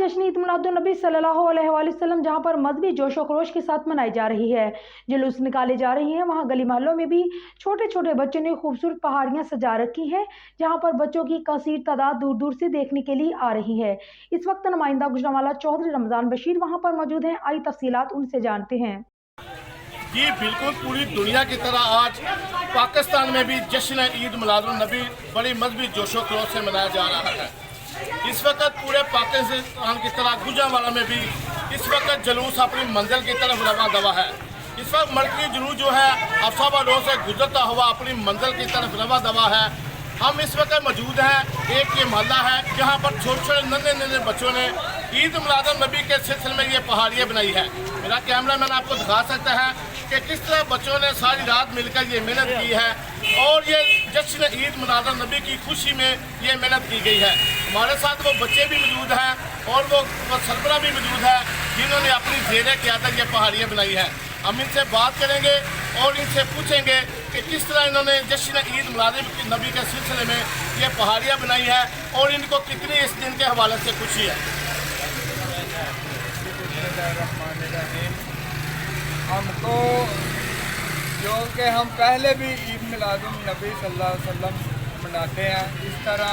जश्न ईद मिलादुन्नबी सल्लल्लाहु अलैहि वसल्लम जहां पर मजहबी जोशो खरोश के साथ मनाई जा रही है, जुलूस निकाले जा रही हैं, वहां गली मोहल्लों में भी छोटे छोटे बच्चों ने खूबसूरत पहाड़ियां सजा रखी हैं, जहां पर बच्चों की कसीर तादाद दूर दूर से देखने के लिए आ रही है। इस वक्त नुमाइंदा गुजरांवाला चौधरी रमजान बशीर वहां पर मौजूद हैं। आई तफसीलात उनसे जानते हैं। जी बिल्कुल, पूरी दुनिया की तरह आज पाकिस्तान में भी जश्न ईद मिलादुन्नबी बड़ी मजहबी जोशो खरोश से मनाया जा रहा है। इस वक्त पूरे पाकिस्तान की तरह गुजरांवाला में भी इस वक्त जुलूस अपनी मंजिल की तरफ रवा दवा है। इस वक्त मरकजी जुलूस जो है अफसाबा रोड से गुजरता हुआ अपनी मंजिल की तरफ रवा दवा है। हम इस वक्त मौजूद हैं, एक ये मोहल्ला है जहाँ पर छोटे छोटे नन्हे नन्हे बच्चों ने ईद मिलादुन्नबी के सिलसिले में ये पहाड़ियाँ बनाई है। मेरा कैमरामैन आपको दिखा सकता है कि किस तरह बच्चों ने सारी रात मिलकर ये मेहनत की है और ये जश्न ईद मिलादुन्नबी की खुशी में ये मेहनत की गई है। हमारे साथ वो बच्चे भी मौजूद हैं और वो सरबराह भी मौजूद है जिन्होंने अपनी ज़ेर क़यादत ये पहाड़ियाँ बनाई हैं। हम इनसे बात करेंगे और इनसे पूछेंगे कि किस तरह इन्होंने जश्न ईद मिलादुन्नबी के सिलसिले में ये पहाड़ियाँ बनाई है और इनको कितनी इस दिन के हवाले से खुशी है। हमको जो कि हम पहले भी ईद मिलादुन्नबी सल्लल्लाहु अलैहि वसल्लम मनाते हैं, इस तरह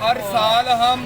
हर साल हम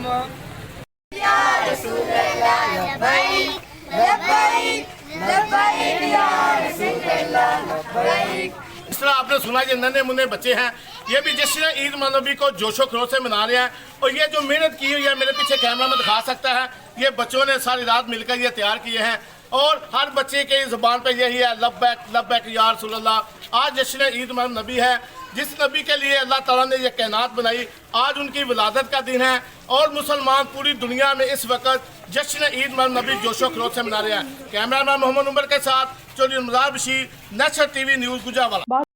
या रसूल अल्लाह लब्बैक लब्बैक लब्बैक या रसूल अल्लाह लब्बैक। इस तरह आपने सुना ये नन्हे मुन्ने बच्चे हैं, ये भी जश्न ईद मिलादुन्नबी को जोशो खरोश से मना रहे हैं और ये जो मेहनत की हुई है मेरे पीछे कैमरा में दिखा सकता है, ये बच्चों ने सारी रात मिलकर ये तैयार किए हैं और हर बच्चे के ज़ुबान पे यही है लब्बैक लब्बैक या रसूल अल्लाह। आज जश्न ईद मिलादुन्नबी है, जिस नबी के लिए अल्लाह ताला ने ये कायनात बनाई, आज उनकी विलादत का दिन है और मुसलमान पूरी दुनिया में इस वक्त जश्न ईद मिलादुन्नबी जोशो खरोश से मना रहे हैं। कैमरामैन मोहम्मद उमर के साथ Chaudhry Ramzan Bashir, national TV news Gujranwala.